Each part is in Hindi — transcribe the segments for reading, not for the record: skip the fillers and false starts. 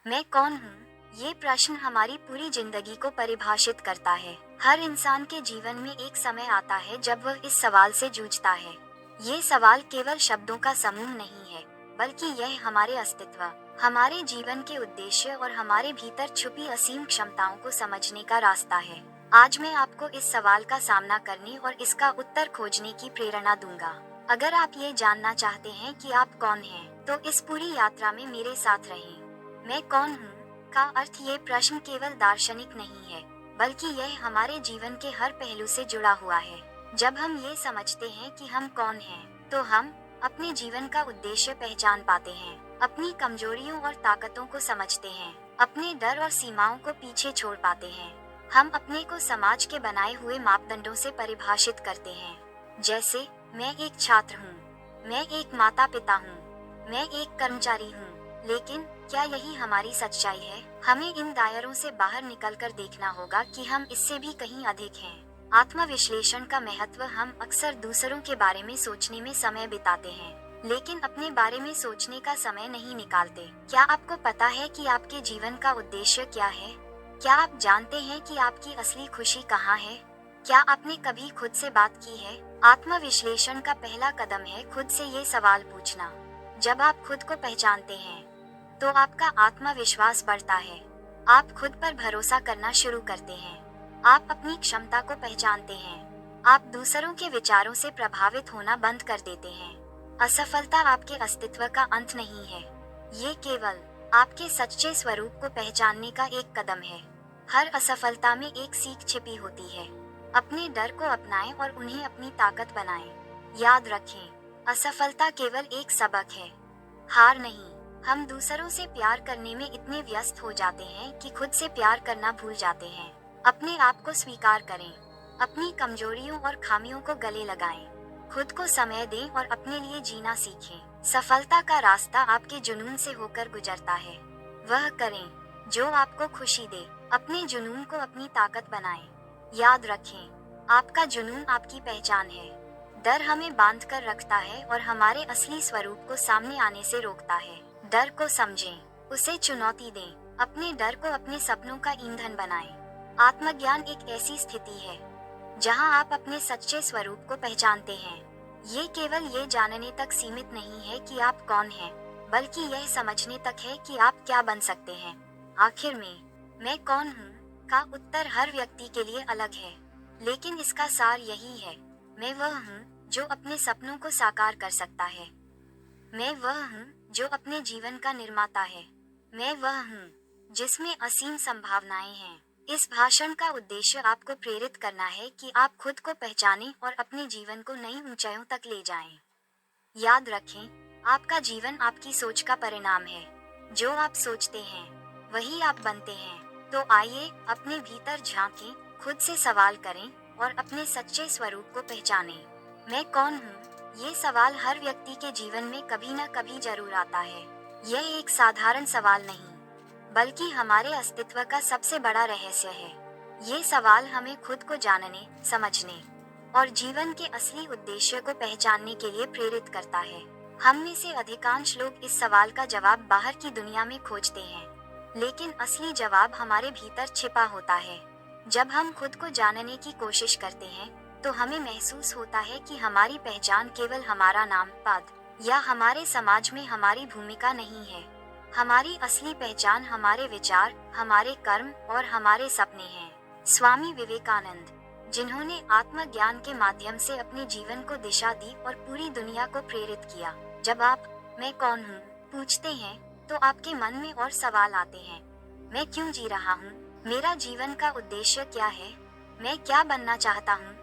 मैं कौन हूँ? ये प्रश्न हमारी पूरी जिंदगी को परिभाषित करता है। हर इंसान के जीवन में एक समय आता है जब वह इस सवाल से जूझता है। ये सवाल केवल शब्दों का समूह नहीं है, बल्कि यह हमारे अस्तित्व, हमारे जीवन के उद्देश्य और हमारे भीतर छुपी असीम क्षमताओं को समझने का रास्ता है। आज मैं आपको इस सवाल का सामना करने और इसका उत्तर खोजने की प्रेरणा दूंगा। अगर आप ये जानना चाहते हैं कि आप कौन हैं, तो इस पूरी यात्रा में मेरे साथ रहें। मैं कौन हूँ का अर्थ ये प्रश्न केवल दार्शनिक नहीं है, बल्कि यह हमारे जीवन के हर पहलू से जुड़ा हुआ है। जब हम ये समझते हैं कि हम कौन हैं, तो हम अपने जीवन का उद्देश्य पहचान पाते हैं, अपनी कमजोरियों और ताकतों को समझते हैं, अपने डर और सीमाओं को पीछे छोड़ पाते हैं। हम अपने को समाज के बनाए हुए मापदंडों से परिभाषित करते हैं, जैसे मैं एक छात्र हूँ, मैं एक माता पिता हूँ, मैं एक कर्मचारी हूँ। लेकिन क्या यही हमारी सच्चाई है? हमें इन दायरों से बाहर निकलकर देखना होगा कि हम इससे भी कहीं अधिक हैं। आत्मविश्लेषण का महत्व। हम अक्सर दूसरों के बारे में सोचने में समय बिताते हैं, लेकिन अपने बारे में सोचने का समय नहीं निकालते। क्या आपको पता है कि आपके जीवन का उद्देश्य क्या है? क्या आप जानते हैं कि आपकी असली खुशी कहाँ है? क्या आपने कभी खुद से बात की है? आत्मविश्लेषण का पहला कदम है खुद से ये सवाल पूछना। जब आप खुद को पहचानते हैं, तो आपका आत्मविश्वास बढ़ता है। आप खुद पर भरोसा करना शुरू करते हैं। आप अपनी क्षमता को पहचानते हैं। आप दूसरों के विचारों से प्रभावित होना बंद कर देते हैं। असफलता आपके अस्तित्व का अंत नहीं है, ये केवल आपके सच्चे स्वरूप को पहचानने का एक कदम है। हर असफलता में एक सीख छिपी होती है। अपने डर को अपनाएं और उन्हें अपनी ताकत बनाएं। याद रखें, असफलता केवल एक सबक है, हार नहीं। हम दूसरों से प्यार करने में इतने व्यस्त हो जाते हैं कि खुद से प्यार करना भूल जाते हैं। अपने आप को स्वीकार करें, अपनी कमजोरियों और खामियों को गले लगाएं, खुद को समय दें और अपने लिए जीना सीखें। सफलता का रास्ता आपके जुनून से होकर गुजरता है। वह करें जो आपको खुशी दे, अपने जुनून को अपनी ताकत बनाएं। याद रखें, आपका जुनून आपकी पहचान है। डर हमें बांध कर रखता है और हमारे असली स्वरूप को सामने आने से रोकता है। डर को समझें, उसे चुनौती दें, अपने डर को अपने सपनों का ईंधन बनाएं। आत्मज्ञान एक ऐसी स्थिति है जहां आप अपने सच्चे स्वरूप को पहचानते हैं। ये केवल ये जानने तक सीमित नहीं है कि आप कौन हैं, बल्कि यह समझने तक है कि आप क्या बन सकते हैं। आखिर में, मैं कौन हूँ का उत्तर हर व्यक्ति के लिए अलग है, लेकिन इसका सार यही है। मैं वह हूँ जो अपने सपनों को साकार कर सकता है। मैं वह हूँ जो अपने जीवन का निर्माता है। मैं वह हूँ जिसमें असीम संभावनाएं हैं। इस भाषण का उद्देश्य आपको प्रेरित करना है कि आप खुद को पहचानें और अपने जीवन को नई ऊंचाइयों तक ले जाएं। याद रखें, आपका जीवन आपकी सोच का परिणाम है। जो आप सोचते हैं, वही आप बनते हैं। तो आइए अपने भीतर झांकें, खुद से सवाल करें और अपने सच्चे स्वरूप को पहचानें। मैं कौन हूँ? ये सवाल हर व्यक्ति के जीवन में कभी न कभी जरूर आता है। यह एक साधारण सवाल नहीं, बल्कि हमारे अस्तित्व का सबसे बड़ा रहस्य है। ये सवाल हमें खुद को जानने, समझने और जीवन के असली उद्देश्य को पहचानने के लिए प्रेरित करता है। हम में से अधिकांश लोग इस सवाल का जवाब बाहर की दुनिया में खोजते हैं, लेकिन असली जवाब हमारे भीतर छिपा होता है। जब हम खुद को जानने की कोशिश करते हैं, तो हमें महसूस होता है कि हमारी पहचान केवल हमारा नाम, पद या हमारे समाज में हमारी भूमिका नहीं है। हमारी असली पहचान हमारे विचार, हमारे कर्म और हमारे सपने हैं। स्वामी विवेकानंद, जिन्होंने आत्मज्ञान के माध्यम से अपने जीवन को दिशा दी और पूरी दुनिया को प्रेरित किया। जब आप मैं कौन हूँ पूछते हैं, तो आपके मन में और सवाल आते हैं। मैं क्यों जी रहा हूँ? मेरा जीवन का उद्देश्य क्या है? मैं क्या बनना चाहता हूँ?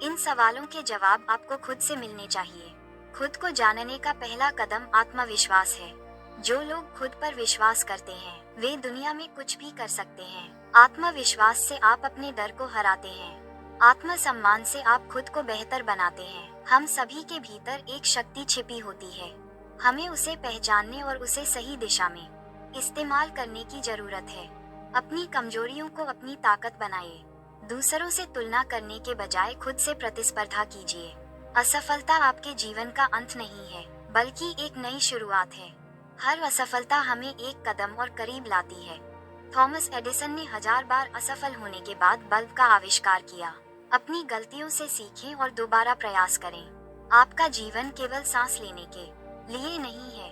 इन सवालों के जवाब आपको खुद से मिलने चाहिए। खुद को जानने का पहला कदम आत्मविश्वास है। जो लोग खुद पर विश्वास करते हैं, वे दुनिया में कुछ भी कर सकते हैं। आत्मविश्वास से आप अपने डर को हराते हैं। आत्मसम्मान से आप खुद को बेहतर बनाते हैं। हम सभी के भीतर एक शक्ति छिपी होती है। हमें उसे पहचानने और उसे सही दिशा में इस्तेमाल करने की जरूरत है। अपनी कमजोरियों को अपनी ताकत बनाइए। दूसरों से तुलना करने के बजाय खुद से प्रतिस्पर्धा कीजिए। असफलता आपके जीवन का अंत नहीं है, बल्कि एक नई शुरुआत है। हर असफलता हमें एक कदम और करीब लाती है। थॉमस एडिसन ने 1000 बार असफल होने के बाद बल्ब का आविष्कार किया। अपनी गलतियों से सीखें और दोबारा प्रयास करें। आपका जीवन केवल सांस लेने के लिए नहीं है,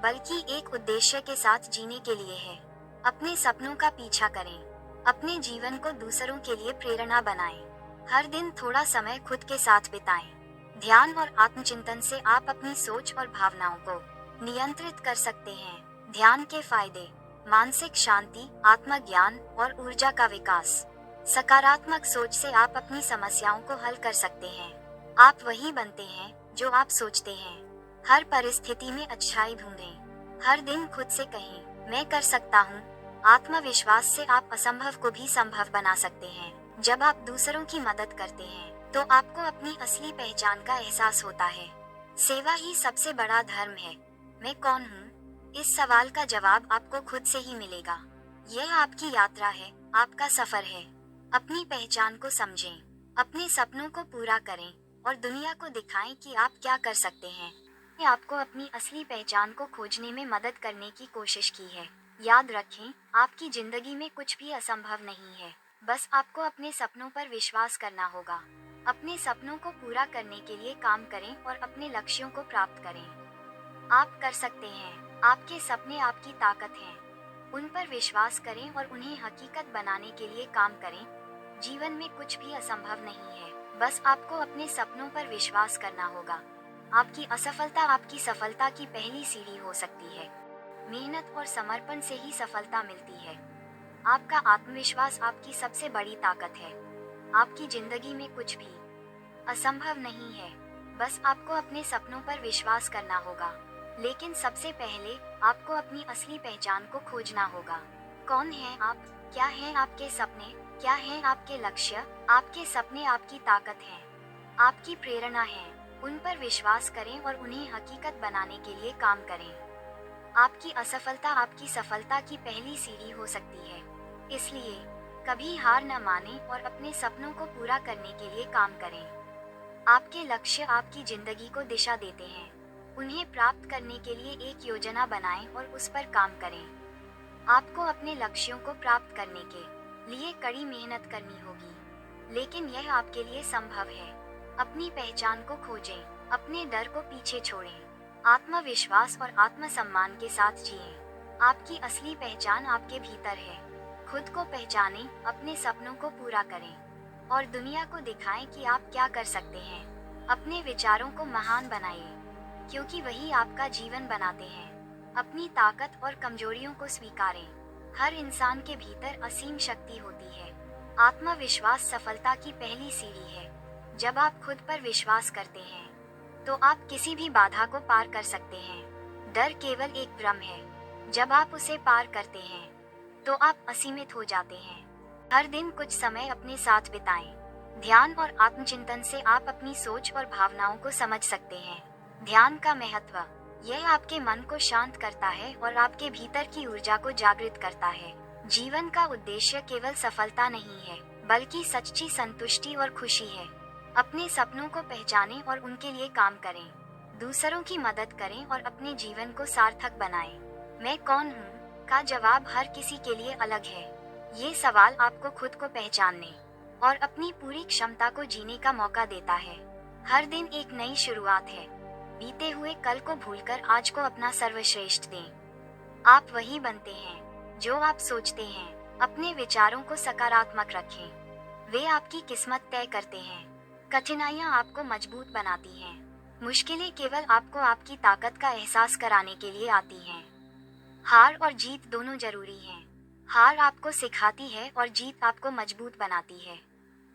बल्कि एक उद्देश्य के साथ जीने के लिए है। अपने सपनों का पीछा करें। अपने जीवन को दूसरों के लिए प्रेरणा बनाएं। हर दिन थोड़ा समय खुद के साथ बिताएं। ध्यान और आत्मचिंतन से आप अपनी सोच और भावनाओं को नियंत्रित कर सकते हैं। ध्यान के फायदे: मानसिक शांति, आत्मज्ञान और ऊर्जा का विकास। सकारात्मक सोच से आप अपनी समस्याओं को हल कर सकते हैं। आप वही बनते हैं जो आप सोचते हैं। हर परिस्थिति में अच्छाई ढूंढें। हर दिन खुद से कहें, मैं कर सकता हूँ। आत्मविश्वास से आप असंभव को भी संभव बना सकते हैं। जब आप दूसरों की मदद करते हैं, तो आपको अपनी असली पहचान का एहसास होता है। सेवा ही सबसे बड़ा धर्म है। मैं कौन हूँ? इस सवाल का जवाब आपको खुद से ही मिलेगा। यह आपकी यात्रा है, आपका सफर है। अपनी पहचान को समझें, अपने सपनों को पूरा करें और दुनिया को दिखाएं कि आप क्या कर सकते हैं। मैंने आपको अपनी असली पहचान को खोजने में मदद करने की कोशिश की है। याद रखें, आपकी जिंदगी में कुछ भी असंभव नहीं है। बस आपको अपने सपनों पर विश्वास करना होगा। अपने सपनों को पूरा करने के लिए काम करें और अपने लक्ष्यों को प्राप्त करें। आप कर सकते हैं। आपके सपने आपकी ताकत हैं। उन पर विश्वास करें और उन्हें हकीकत बनाने के लिए काम करें। जीवन में कुछ भी असंभव नहीं है, बस आपको अपने सपनों पर विश्वास करना होगा। आपकी असफलता आपकी सफलता की पहली सीढ़ी हो सकती है। मेहनत और समर्पण से ही सफलता मिलती है। आपका आत्मविश्वास आपकी सबसे बड़ी ताकत है। आपकी जिंदगी में कुछ भी असंभव नहीं है, बस आपको अपने सपनों पर विश्वास करना होगा। लेकिन सबसे पहले आपको अपनी असली पहचान को खोजना होगा। कौन हैं आप? क्या हैं आपके सपने? क्या हैं आपके लक्ष्य? आपके सपने आपकी ताकत हैं, आपकी प्रेरणा है। उन पर विश्वास करें और उन्हें हकीकत बनाने के लिए काम करें। आपकी असफलता आपकी सफलता की पहली सीढ़ी हो सकती है। इसलिए कभी हार न मानें और अपने सपनों को पूरा करने के लिए काम करें। आपके लक्ष्य आपकी जिंदगी को दिशा देते हैं। उन्हें प्राप्त करने के लिए एक योजना बनाएं और उस पर काम करें। आपको अपने लक्ष्यों को प्राप्त करने के लिए कड़ी मेहनत करनी होगी, लेकिन यह आपके लिए संभव है। अपनी पहचान को खोजें, अपने डर को पीछे छोड़ें, आत्मविश्वास और आत्मसम्मान के साथ जिएं। आपकी असली पहचान आपके भीतर है। खुद को पहचानें, अपने सपनों को पूरा करें और दुनिया को दिखाएं कि आप क्या कर सकते हैं। अपने विचारों को महान बनाइए, क्योंकि वही आपका जीवन बनाते हैं। अपनी ताकत और कमजोरियों को स्वीकारें। हर इंसान के भीतर असीम शक्ति होती है। आत्मविश्वास सफलता की पहली सीढ़ी है। जब आप खुद पर विश्वास करते हैं, तो आप किसी भी बाधा को पार कर सकते हैं। डर केवल एक भ्रम है। जब आप उसे पार करते हैं, तो आप असीमित हो जाते हैं। हर दिन कुछ समय अपने साथ बिताएं। ध्यान और आत्मचिंतन से आप अपनी सोच और भावनाओं को समझ सकते हैं। ध्यान का महत्व: यह आपके मन को शांत करता है और आपके भीतर की ऊर्जा को जागृत करता है। जीवन का उद्देश्य केवल सफलता नहीं है, बल्कि सच्ची संतुष्टि और खुशी है। अपने सपनों को पहचानें और उनके लिए काम करें। दूसरों की मदद करें और अपने जीवन को सार्थक बनाएं। मैं कौन हूँ का जवाब हर किसी के लिए अलग है। ये सवाल आपको खुद को पहचानने और अपनी पूरी क्षमता को जीने का मौका देता है। हर दिन एक नई शुरुआत है। बीते हुए कल को भूलकर आज को अपना सर्वश्रेष्ठ दें। आप वही बनते हैं जो आप सोचते हैं। अपने विचारों को सकारात्मक रखें, वे आपकी किस्मत तय करते हैं। कठिनाइयाँ आपको मजबूत बनाती हैं। मुश्किलें केवल आपको आपकी ताकत का एहसास कराने के लिए आती हैं। हार और जीत दोनों जरूरी हैं। हार आपको सिखाती है और जीत आपको मजबूत बनाती है।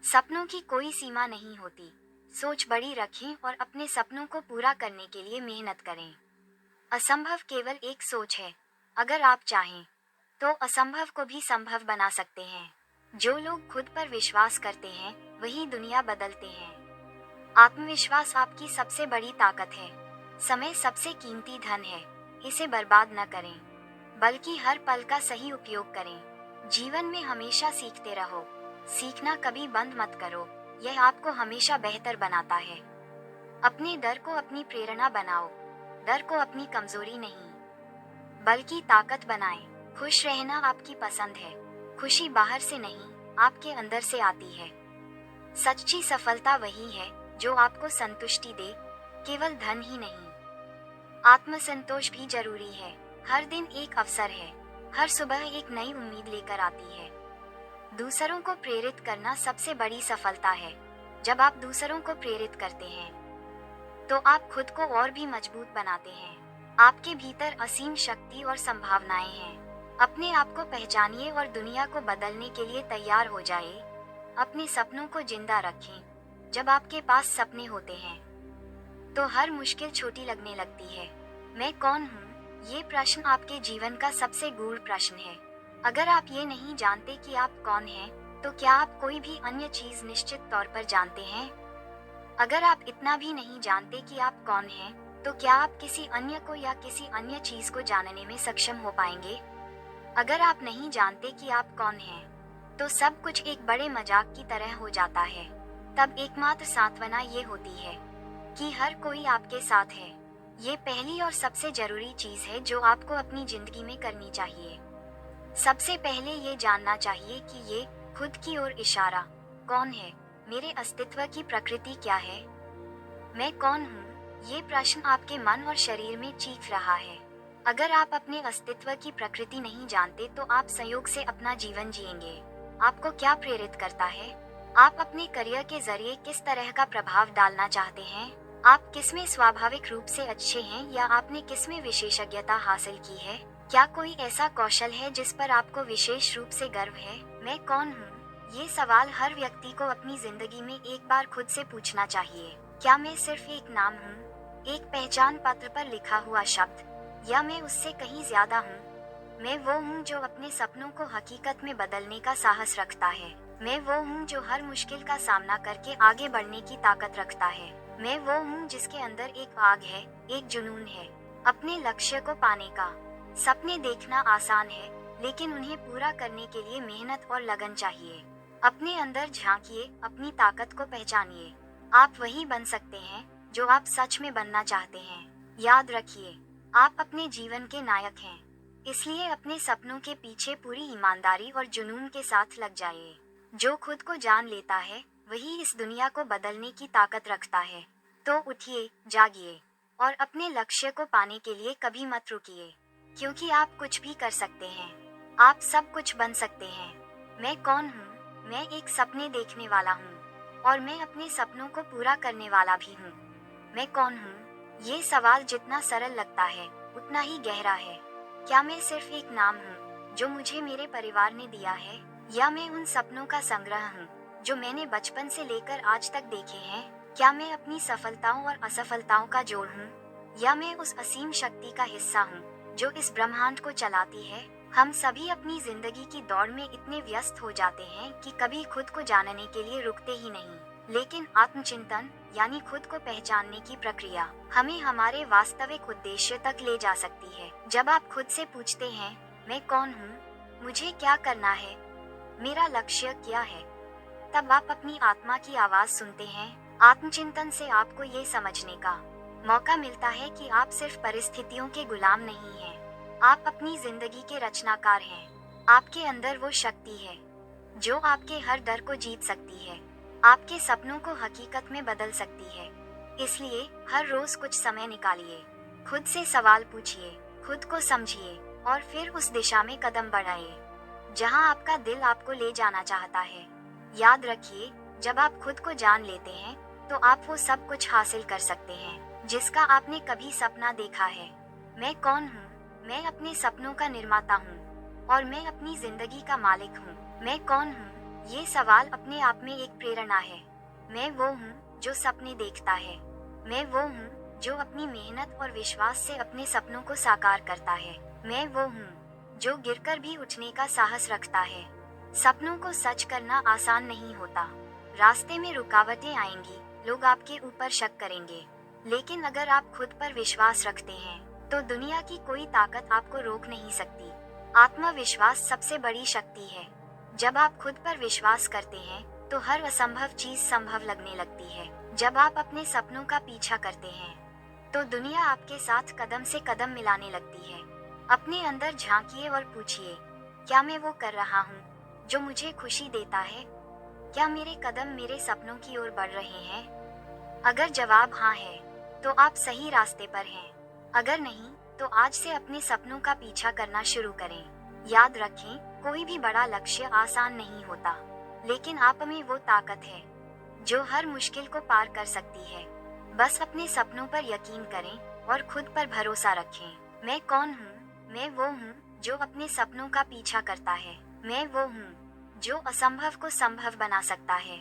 सपनों की कोई सीमा नहीं होती। सोच बड़ी रखें और अपने सपनों को पूरा करने के लिए मेहनत करें। असंभव केवल एक सोच है। अगर आप चाहें, तो असंभव को भी संभव बना सकते हैं। जो लोग खुद पर विश्वास करते हैं, वही दुनिया बदलते हैं। आत्मविश्वास आपकी सबसे बड़ी ताकत है। समय सबसे कीमती धन है। इसे बर्बाद न करें, बल्कि हर पल का सही उपयोग करें। जीवन में हमेशा सीखते रहो। सीखना कभी बंद मत करो, यह आपको हमेशा बेहतर बनाता है। अपने डर को अपनी प्रेरणा बनाओ, डर को अपनी कमजोरी नहीं। बल्कि ताकत बनाएं। खुश रहना आपकी पसंद है। खुशी बाहर से नहीं, आपके अंदर से आती है। सच्ची सफलता वही है जो आपको संतुष्टि दे, केवल धन ही नहीं। आत्मसंतोष भी जरूरी है। हर दिन एक अवसर है। हर सुबह एक नई उम्मीद लेकर आती है। दूसरों को प्रेरित करना सबसे बड़ी सफलता है। जब आप दूसरों को प्रेरित करते हैं तो आप खुद को और भी मजबूत बनाते हैं। आपके भीतर असीम शक्ति और संभावनाएं हैं। अपने आप को पहचानिए और दुनिया को बदलने के लिए तैयार हो जाए। अपने सपनों को जिंदा रखें। जब आपके पास सपने होते हैं तो हर मुश्किल छोटी लगने लगती है। मैं कौन हूँ? ये प्रश्न आपके जीवन का सबसे गूढ़ प्रश्न है। अगर आप ये नहीं जानते कि आप कौन हैं, तो क्या आप कोई भी अन्य चीज निश्चित तौर पर जानते हैं? अगर आप इतना भी नहीं जानते कि आप कौन हैं, तो क्या आप किसी अन्य को या किसी अन्य चीज को जानने में सक्षम हो पाएंगे? अगर आप नहीं जानते कि आप कौन हैं, तो सब कुछ एक बड़े मजाक की तरह हो जाता है। तब एकमात्र सांत्वना ये होती है कि हर कोई आपके साथ है। ये पहली और सबसे जरूरी चीज है जो आपको अपनी जिंदगी में करनी चाहिए। सबसे पहले ये जानना चाहिए कि ये खुद की ओर इशारा कौन है, मेरे अस्तित्व की प्रकृति क्या है, मैं कौन हूँ। ये प्रश्न आपके मन और शरीर में चीख रहा है। अगर आप अपने अस्तित्व की प्रकृति नहीं जानते तो आप संयोग से अपना जीवन जिएंगे। आपको क्या प्रेरित करता है? आप अपने करियर के जरिए किस तरह का प्रभाव डालना चाहते हैं? आप किसमें स्वाभाविक रूप से अच्छे हैं या आपने किसमें विशेषज्ञता हासिल की है? क्या कोई ऐसा कौशल है जिस पर आपको विशेष रूप से गर्व है? मैं कौन हूँ? ये सवाल हर व्यक्ति को अपनी जिंदगी में एक बार खुद से पूछना चाहिए। क्या मैं सिर्फ एक नाम हूँ, एक पहचान पत्र पर लिखा हुआ शब्द, या मैं उससे कहीं ज्यादा हूँ? मैं वो हूँ जो अपने सपनों को हकीकत में बदलने का साहस रखता है। मैं वो हूँ जो हर मुश्किल का सामना करके आगे बढ़ने की ताकत रखता है। मैं वो हूँ जिसके अंदर एक आग है, एक जुनून है अपने लक्ष्य को पाने का। सपने देखना आसान है, लेकिन उन्हें पूरा करने के लिए मेहनत और लगन चाहिए। अपने अंदर झांकिए, अपनी ताकत को पहचानिए। आप वही बन सकते हैं जो आप सच में बनना चाहते हैं। याद रखिए, आप अपने जीवन के नायक हैं। इसलिए अपने सपनों के पीछे पूरी ईमानदारी और जुनून के साथ लग जाइए। जो खुद को जान लेता है वही इस दुनिया को बदलने की ताकत रखता है। तो उठिए, जागिए और अपने लक्ष्य को पाने के लिए कभी मत रुकिए, क्योंकि आप कुछ भी कर सकते हैं। आप सब कुछ बन सकते हैं। मैं कौन हूँ? मैं एक सपने देखने वाला हूँ और मैं अपने सपनों को पूरा करने वाला भी हूँ। मैं कौन हूँ? ये सवाल जितना सरल लगता है उतना ही गहरा है। क्या मैं सिर्फ एक नाम हूँ जो मुझे मेरे परिवार ने दिया है, या मैं उन सपनों का संग्रह हूँ जो मैंने बचपन से लेकर आज तक देखे हैं? क्या मैं अपनी सफलताओं और असफलताओं का जोड़ हूँ, या मैं उस असीम शक्ति का हिस्सा हूँ जो इस ब्रह्मांड को चलाती है? हम सभी अपनी जिंदगी की दौड़ में इतने व्यस्त हो जाते हैं कि कभी खुद को जानने के लिए रुकते ही नहीं। लेकिन आत्मचिंतन यानी खुद को पहचानने की प्रक्रिया हमें हमारे वास्तविक उद्देश्य तक ले जा सकती है। जब आप खुद से पूछते हैं, मैं कौन हूँ, मुझे क्या करना है, मेरा लक्ष्य क्या है, तब आप अपनी आत्मा की आवाज सुनते हैं। आत्मचिंतन से आपको ये समझने का मौका मिलता है कि आप सिर्फ परिस्थितियों के गुलाम नहीं हैं, आप अपनी जिंदगी के रचनाकार हैं। आपके अंदर वो शक्ति है जो आपके हर डर को जीत सकती है, आपके सपनों को हकीकत में बदल सकती है। इसलिए हर रोज कुछ समय निकालिए, खुद से सवाल पूछिए, खुद को समझिए और फिर उस दिशा में कदम बढ़ाइए जहां आपका दिल आपको ले जाना चाहता है। याद रखिए, जब आप खुद को जान लेते हैं तो आप वो सब कुछ हासिल कर सकते हैं जिसका आपने कभी सपना देखा है। मैं कौन हूँ? मैं अपने सपनों का निर्माता हूँ और मैं अपनी जिंदगी का मालिक हूँ। मैं कौन हूँ? ये सवाल अपने आप में एक प्रेरणा है। मैं वो हूँ जो सपने देखता है। मैं वो हूँ जो अपनी मेहनत और विश्वास से अपने सपनों को साकार करता है। मैं वो हूँ जो गिरकर भी उठने का साहस रखता है। सपनों को सच करना आसान नहीं होता। रास्ते में रुकावटें आएंगी, लोग आपके ऊपर शक करेंगे, लेकिन अगर आप खुद पर विश्वास रखते हैं तो दुनिया की कोई ताकत आपको रोक नहीं सकती। आत्मविश्वास सबसे बड़ी शक्ति है। जब आप खुद पर विश्वास करते हैं तो हर असंभव चीज संभव लगने लगती है। जब आप अपने सपनों का पीछा करते हैं तो दुनिया आपके साथ कदम से कदम मिलाने लगती है। अपने अंदर झांकिए और पूछिए, क्या मैं वो कर रहा हूँ जो मुझे खुशी देता है? क्या मेरे कदम मेरे सपनों की ओर बढ़ रहे हैं? अगर जवाब हाँ है, तो आप सही रास्ते पर हैं। अगर नहीं, तो आज से अपने सपनों का पीछा करना शुरू करें। याद रखें, कोई भी बड़ा लक्ष्य आसान नहीं होता, लेकिन आप में वो ताकत है जो हर मुश्किल को पार कर सकती है। बस अपने सपनों पर यकीन करें और खुद पर भरोसा रखें। मैं कौन हूँ? मैं वो हूँ जो अपने सपनों का पीछा करता है। मैं वो हूँ जो असंभव को संभव बना सकता है,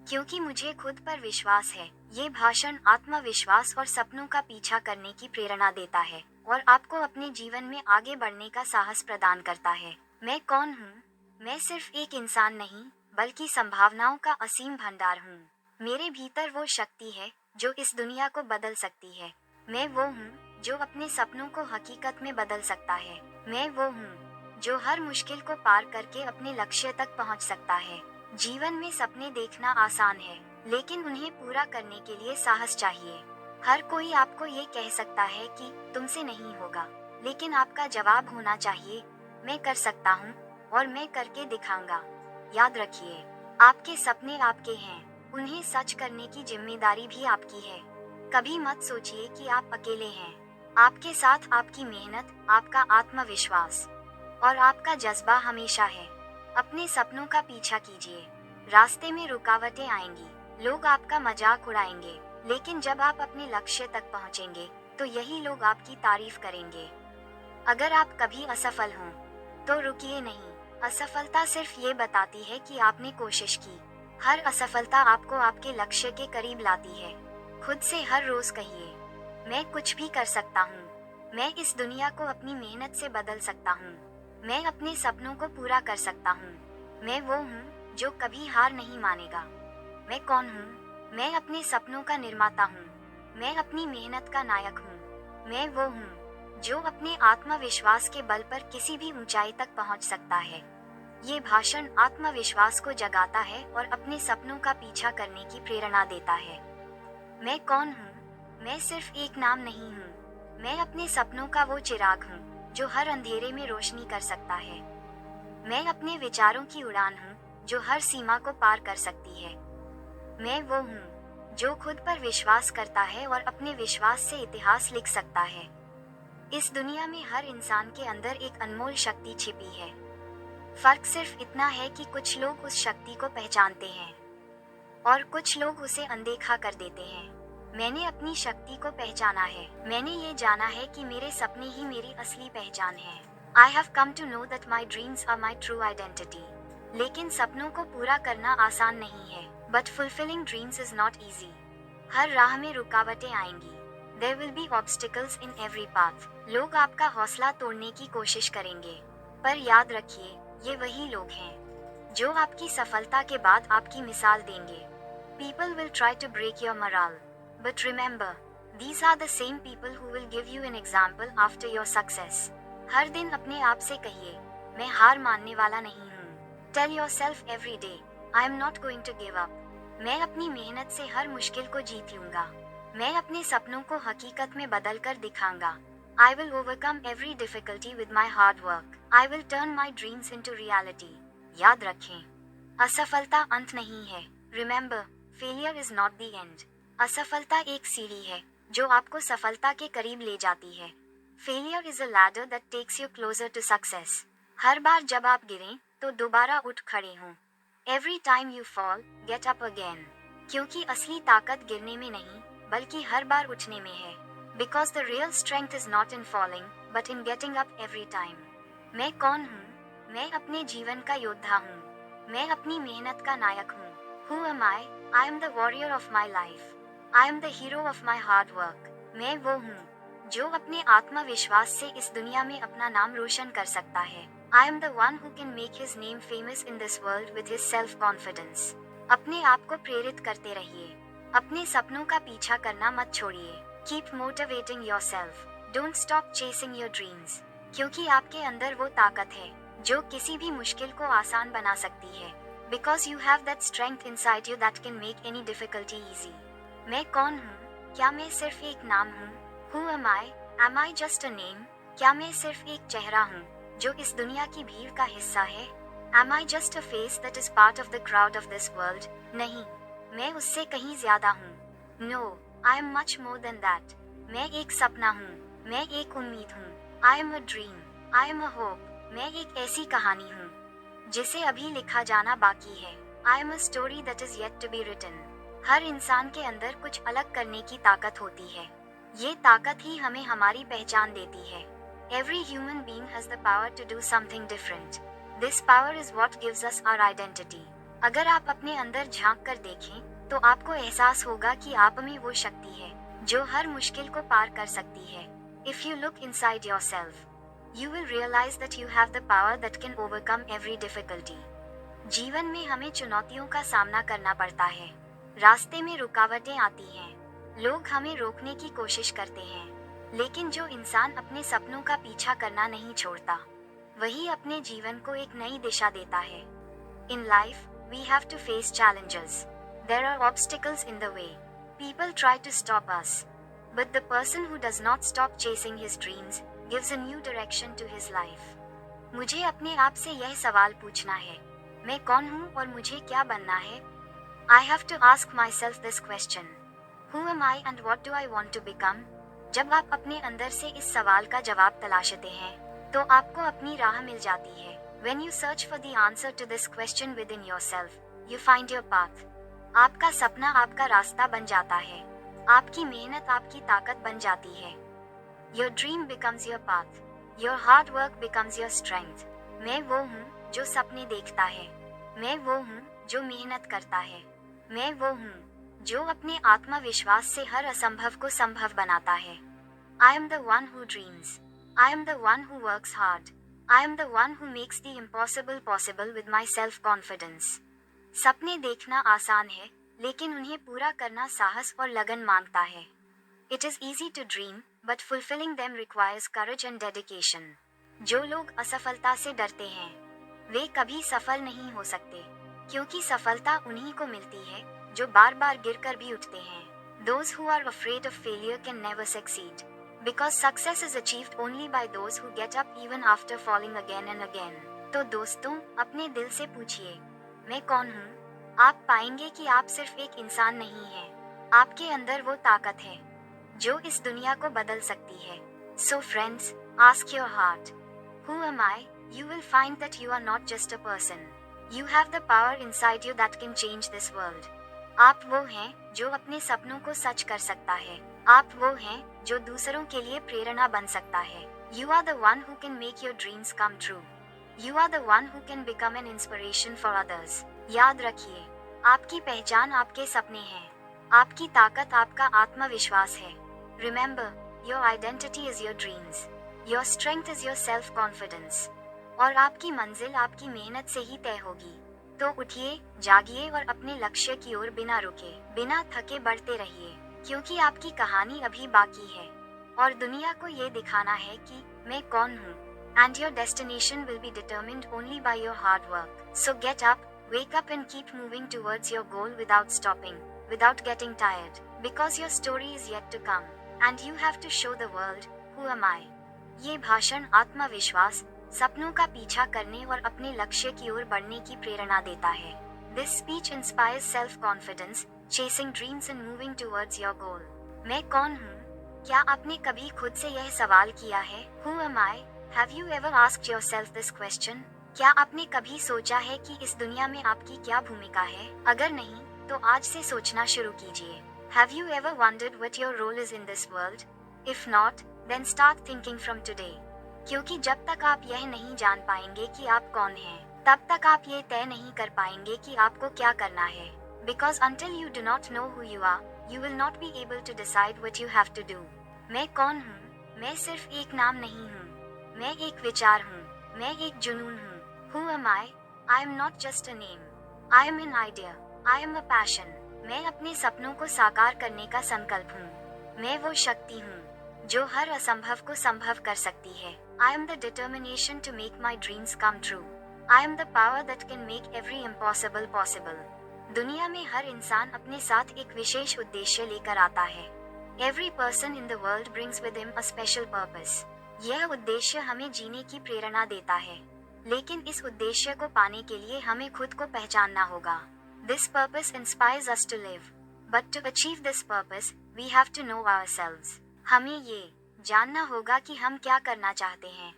क्योंकि मुझे खुद पर विश्वास है। ये भाषण आत्मविश्वास और सपनों का पीछा करने की प्रेरणा देता है और आपको अपने जीवन में आगे बढ़ने का साहस प्रदान करता है। मैं कौन हूँ? मैं सिर्फ एक इंसान नहीं, बल्कि संभावनाओं का असीम भंडार हूँ। मेरे भीतर वो शक्ति है जो इस दुनिया को बदल सकती है। मैं वो हूँ जो अपने सपनों को हकीकत में बदल सकता है। मैं वो हूँ जो हर मुश्किल को पार करके अपने लक्ष्य तक पहुँच सकता है। जीवन में सपने देखना आसान है, लेकिन उन्हें पूरा करने के लिए साहस चाहिए। हर कोई आपको ये कह सकता है कि तुमसे नहीं होगा, लेकिन आपका जवाब होना चाहिए, मैं कर सकता हूँ और मैं करके दिखाऊंगा। याद रखिए, आपके सपने आपके हैं, उन्हें सच करने की जिम्मेदारी भी आपकी है। कभी मत सोचिए कि आप अकेले हैं। आपके साथ आपकी मेहनत, आपका आत्मविश्वास और आपका जज्बा हमेशा है। अपने सपनों का पीछा कीजिए। रास्ते में रुकावटें आएंगी, लोग आपका मजाक उड़ाएंगे, लेकिन जब आप अपने लक्ष्य तक पहुंचेंगे, तो यही लोग आपकी तारीफ करेंगे। अगर आप कभी असफल हों, तो रुकिए नहीं। असफलता सिर्फ ये बताती है कि आपने कोशिश की। हर असफलता आपको आपके लक्ष्य के करीब लाती है। खुद से हर रोज कहिए, मैं कुछ भी कर सकता हूँ। मैं इस दुनिया को अपनी मेहनत से बदल सकता हूँ। मैं अपने सपनों को पूरा कर सकता हूँ। मैं वो हूँ जो कभी हार नहीं मानेगा। मैं कौन हूँ? मैं अपने सपनों का निर्माता हूँ। मैं अपनी मेहनत का नायक हूँ। मैं वो हूँ जो अपने आत्मविश्वास के बल पर किसी भी ऊंचाई तक पहुँच सकता है। ये भाषण आत्मविश्वास को जगाता है और अपने सपनों का पीछा करने की प्रेरणा देता है। मैं कौन हूँ? मैं सिर्फ एक नाम नहीं हूँ। मैं अपने सपनों का वो चिराग हूँ जो हर अंधेरे में रोशनी कर सकता है। मैं अपने विचारों की उड़ान हूँ जो हर सीमा को पार कर सकती है। मैं वो हूँ जो खुद पर विश्वास करता है और अपने विश्वास से इतिहास लिख सकता है। इस दुनिया में हर इंसान के अंदर एक अनमोल शक्ति छिपी है। फर्क सिर्फ इतना है कि कुछ लोग उस शक्ति को पहचानते हैं और कुछ लोग उसे अनदेखा कर देते हैं। मैंने अपनी शक्ति को पहचाना है। मैंने ये जाना है कि मेरे सपने ही मेरी असली पहचान है। I have come to know that my dreams are my true identity. लेकिन सपनों को पूरा करना आसान नहीं है। But fulfilling dreams is not easy. हर राह में रुकावटें आएंगी। There will be obstacles in every path. लोग आपका हौसला तोड़ने की कोशिश करेंगे, पर याद रखिए, ये वही लोग हैं जो आपकी सफलता के बाद आपकी मिसाल देंगे। People will try to break your morale, but remember, these are the same people who will give you an example after your success. हर दिन अपने आप से कहिए, मैं हार मानने वाला नहीं हूँ। Tell yourself every day, I am not going to give up. मैं अपनी मेहनत से हर मुश्किल को जीत लूंगा। मैं अपने सपनों को हकीकत में बदल कर दिखाऊंगा। I will overcome every difficulty with my hard work. I will turn my dreams into reality. याद रखें, असफलता अंत नहीं है। Remember, failure is not the end. असफलता एक सीढ़ी है जो आपको सफलता के करीब ले जाती है। Failure is a ladder that takes you closer to success. हर बार जब आप गिरें, तो दोबारा उठ खड़े हों। Every time you fall, get up again. क्योंकि असली ताकत गिरने में नहीं, बल्कि हर बार उठने में है। Because the real strength is not in falling, but in getting up every time. मैं कौन हूँ? मैं अपने जीवन का योद्धा हूँ। मैं अपनी मेहनत का नायक हूँ। Who am I? I am the warrior of my life. I am the hero of my hard work. मैं वो हूँ जो अपने आत्मविश्वास से इस दुनिया में अपना नाम रोशन कर सकता है। I am the one who can make his name famous in this world with his self-confidence. अपने आप को प्रेरित करते रहिए। अपने सपनों का पीछा करना मत छोड़िए। Keep motivating yourself. Don't stop chasing your dreams. क्योंकि आपके अंदर वो ताकत है जो किसी भी मुश्किल को आसान बना सकती है। Because you have that strength inside you that can make any difficulty easy. मैं कौन हूँ? क्या मैं सिर्फ एक नाम हूँ? Who am I? Am I just a name? क्या मैं सिर्फ एक चेहरा हूँ जो इस दुनिया की भीड़ का हिस्सा है? Am I just a face that is part of the crowd of this world? नहीं, मैं उससे कहीं ज्यादा हूँ. No, I am much more than that. मैं एक सपना हूँ, मैं एक उम्मीद हूँ. I am a dream. I am a hope. मैं एक ऐसी कहानी हूँ जिसे अभी लिखा जाना बाकी है. I am a story that is yet to be written. हर इंसान के अंदर कुछ अलग करने की ताकत होती है. ये ताकत ही हमें हमारी पहचान देती है. Every human being has the power to do something different. This power is what gives us our identity. अगर आप अपने अंदर झांक कर देखें, तो आपको एहसास होगा कि आप में वो शक्ति है जो हर मुश्किल को पार कर सकती है. If you look inside yourself, you will realize that you have the power that can overcome every difficulty. जीवन में हमें चुनौतियों का सामना करना पड़ता है. रास्ते में रुकावटें आती हैं. लोग हमें रोकने की कोशिश करते हैं. लेकिन जो इंसान अपने सपनों का पीछा करना नहीं छोड़ता, वही अपने जीवन को एक नई दिशा देता है. In life, we have to face challenges. There are obstacles in the way. People try to stop us. But the person who does not stop chasing his dreams gives a new direction to his life. मुझे अपने आप से यह सवाल पूछना है, मैं कौन हूँ और मुझे क्या बनना है? I have to ask myself this question. Who am I and what do I want to become? जब आप अपने अंदर से इस सवाल का जवाब तलाशते हैं, तो आपको अपनी राह मिल जाती है. When you search for the answer to this question within yourself, you find your path. आपका सपना आपका रास्ता बन जाता है. आपकी मेहनत आपकी ताकत बन जाती है. Your dream becomes your path. Your hard work becomes your strength. मैं वो हूँ जो सपने देखता है. मैं वो हूँ जो मेहनत करता है. मैं वो हूँ जो अपने आत्मविश्वास से हर असंभव को संभव बनाता है. I am the one who dreams. I am the one who works hard. I am the one who makes the impossible possible with my self-confidence. सपने देखना आसान है, लेकिन उन्हें पूरा करना साहस और लगन मांगता है. It is easy to dream, but fulfilling them requires courage and dedication. जो लोग असफलता से डरते हैं, वे कभी सफल नहीं हो सकते, क्योंकि सफलता उन्हीं को मिलती है जो बार बार गिरकर भी उठते हैं. Those who are afraid of failure can never succeed. Because success is achieved only by those who get up even after falling again and again. तो दोस्तों, अपने दिल से पूछिए, मैं कौन हूँ? आप पाएंगे कि आप सिर्फ एक इंसान नहीं हैं. आपके अंदर वो ताकत है जो इस दुनिया को बदल सकती है. So friends, ask your heart, who am I? You will find that you are not just a person. You have the power inside you that can change this world. आप वो हैं जो अपने सपनों को सच कर सकता है. आप वो हैं जो दूसरों के लिए प्रेरणा बन सकता है. You are the one who can make your dreams come true. You are the one who can become an inspiration for others. याद रखिए, आपकी पहचान आपके सपने हैं. आपकी ताकत आपका आत्मविश्वास है. Remember, your identity is your dreams. Your strength is your self-confidence. और आपकी मंजिल आपकी मेहनत से ही तय होगी. तो उठिए, जागिए और अपने लक्ष्य की ओर बिना रुके, बिना थके बढ़ते रहिए, क्योंकि आपकी कहानी अभी बाकी है और दुनिया को ये दिखाना है कि मैं कौन हूँ. And your destination will be determined only by your hard work. So get up, wake up and keep moving towards your goal without stopping, without getting tired, because your story is yet to come, and you have to show the world, who am I? ये भाषण आत्मविश्वास, सपनों का पीछा करने और अपने लक्ष्य की ओर बढ़ने की प्रेरणा देता है. This speech inspires self-confidence, chasing dreams and moving towards your goal. मैं कौन हूँ? क्या आपने कभी खुद से यह सवाल किया है? Who am I? Have you ever asked yourself this question? क्या आपने कभी सोचा है कि इस दुनिया में आपकी क्या भूमिका है? अगर नहीं, तो आज से सोचना शुरू कीजिए. Have you ever wondered what your role is in this world? If not, then start thinking from today. क्योंकि जब तक आप यह नहीं जान पाएंगे कि आप कौन हैं, तब तक आप ये तय नहीं कर पाएंगे कि आपको क्या करना है. Because until you do not know who you are, you will not be able to decide what you have to do. मैं कौन हूँ? मैं सिर्फ एक नाम नहीं हूँ. मैं एक विचार हूँ. मैं एक जुनून हूँ. Who am I? I am not just a name. I am an idea. I am a passion. मैं अपने सपनों को साकार करने का संकल्प हूँ. मैं वो शक्ति हूँ जो हर असंभव को संभव कर सकती है. I am the determination to make my dreams come true. I am the power that can make every impossible possible. दुनिया में हर इंसान अपने साथ एक विशेष उद्देश्य लेकर आता है. Every person in the world brings with him a special purpose. यह उद्देश्य हमें जीने की प्रेरणा देता है, लेकिन इस उद्देश्य को पाने के लिए हमें खुद को पहचानना होगा। This purpose inspires us to live, but to achieve this purpose we have to know ourselves. हमें ये जानना होगा कि हम क्या करना चाहते हैं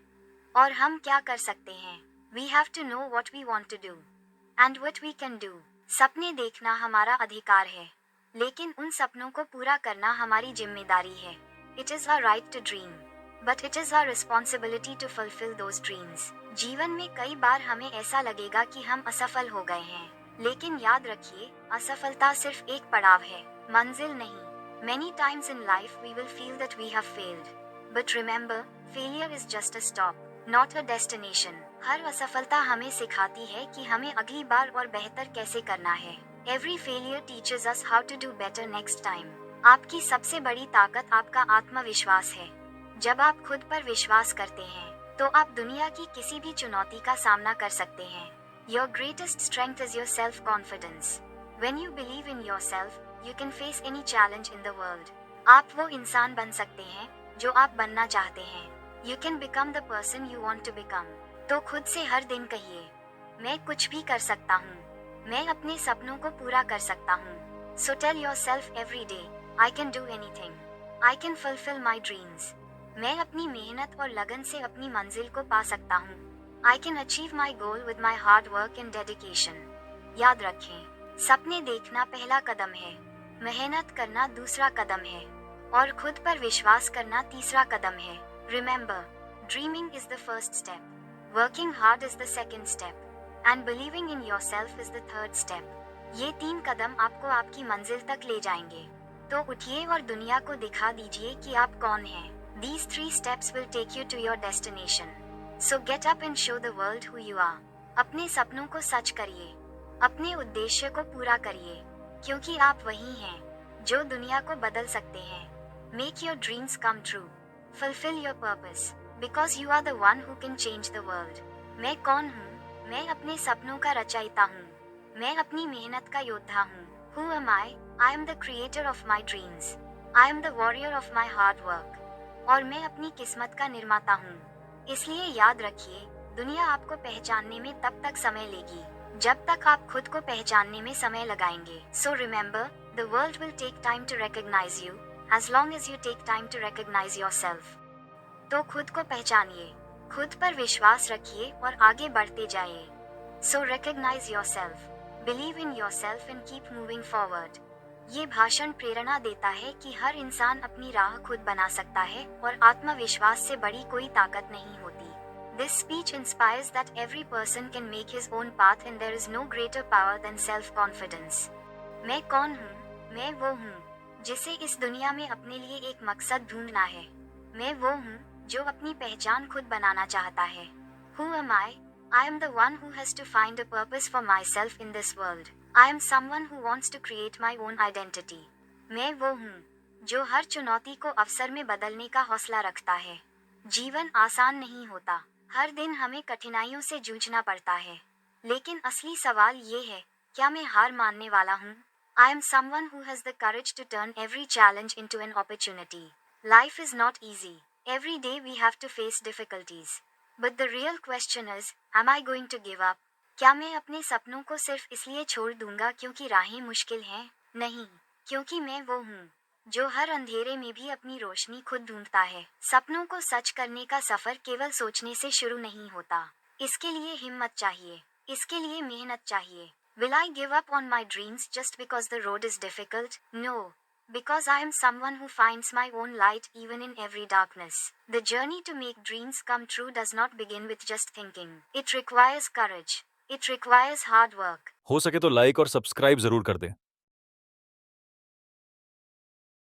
और हम क्या कर सकते हैं। We have to know what we want to do and what we can do. सपने देखना हमारा अधिकार है, लेकिन उन सपनों को पूरा करना हमारी जिम्मेदारी है। It is our right to dream, but it is our responsibility to fulfil those dreams. जीवन में कई बार हमें ऐसा लगेगा कि हम असफल हो गए हैं, लेकिन याद रखिए, असफलता सिर्फ एक पड़ाव है, मंजिल नहीं। Many times in life we will feel that we have failed. But remember, failure is just a stop, not a destination. हर असफलता हमें सिखाती है कि हमें अगली बार और बेहतर कैसे करना है। Every failure teaches us how to do better next time. आपकी सबसे बड़ी ताकत आपका आत्मविश्वास है। जब आप खुद पर विश्वास करते हैं, तो आप दुनिया की किसी भी चुनौती का सामना कर सकते हैं। Your greatest strength is your self-confidence. When you believe in yourself, you can face any challenge in the world. आप वो इंसान बन सकते हैं जो आप बनना चाहते हैं। You can become the person you want to become. तो खुद से हर दिन कहिए, मैं कुछ भी कर सकता हूँ, मैं अपने सपनों को पूरा कर सकता हूँ। So tell yourself every day, I can do anything. I can fulfill my dreams. मैं अपनी मेहनत और लगन से अपनी मंजिल को पा सकता हूँ। I can achieve my goal with my hard work and dedication. याद रखें, सपने देखना पहला कदम है, मेहनत करना दूसरा कदम है, और खुद पर विश्वास करना तीसरा कदम है। Remember, dreaming is the first step, working hard is the second step, and believing in yourself is the third step. ये 3 कदम आपको आपकी मंजिल तक ले जाएंगे। तो उठिए और दुनिया को दिखा दीजिए कि आप कौन हैं। These 3 steps will take you to your destination. So get up and show the world who you are. अपने सपनों को सच करिए, अपने उद्देश्य को पूरा करिए, क्योंकि आप वही हैं जो दुनिया को बदल सकते हैं। Make your dreams come true. Fulfill your purpose, because you are the one who can change the world. मैं कौन हूँ? मैं अपने सपनों का रचयिता हूँ। मैं अपनी मेहनत का योद्धा हूँ। Who am I? I am the creator of my dreams. I am the warrior of my hard work. और मैं अपनी किस्मत का निर्माता हूँ। इसलिए याद रखिए, दुनिया आपको पहचानने में तब तक समय लेगी जब तक आप खुद को पहचानने में समय लगाएंगे। So remember, the world will take time to recognize you, as long as you take time to recognize yourself. तो खुद को पहचानिए, खुद पर विश्वास रखिए और आगे बढ़ते जाइए। So recognize yourself, believe in yourself and keep moving forward. ये भाषण प्रेरणा देता है कि हर इंसान अपनी राह खुद बना सकता है और आत्मविश्वास से बड़ी कोई ताकत नहीं होती। This speech inspires that every person can make his own path and there is no greater power than self-confidence. मैं कौन हूँ? मैं वो हूँ जिसे इस दुनिया में अपने लिए एक मकसद ढूंढना है। मैं वो हूँ जो अपनी पहचान खुद बनाना चाहता है। Who am I? I am the one who has to find a purpose for myself in this world. I am someone who wants to create my own identity. मैं वो हूँ जो हर चुनौती को अवसर में बदलने का हौसला रखता है। जीवन आसान नहीं होता, हर दिन हमें कठिनाइयों से जूझना पड़ता है, लेकिन असली सवाल ये है, क्या मैं हार मानने वाला हूँ? I am someone who has the courage to turn every challenge into an opportunity. Life is not easy. Every day we have to face difficulties. But the real question is, am I going to give up? क्या मैं अपने सपनों को सिर्फ इसलिए छोड़ दूंगा क्योंकि राहें मुश्किल हैं? नहीं, क्योंकि मैं वो हूँ जो हर अंधेरे में भी अपनी रोशनी खुद ढूंढता है। सपनों को सच करने का सफर केवल सोचने से शुरू नहीं होता। इसके लिए हिम्मत चाहिए, इसके लिए मेहनत चाहिए। Will I give up on my dreams just because the road is difficult? No. Because I am someone who finds my own light even in every darkness. The journey to make dreams come true does not begin with just thinking. It requires courage. It requires hard work. हो सके तो लाइक और सब्सक्राइब जरूर कर दें।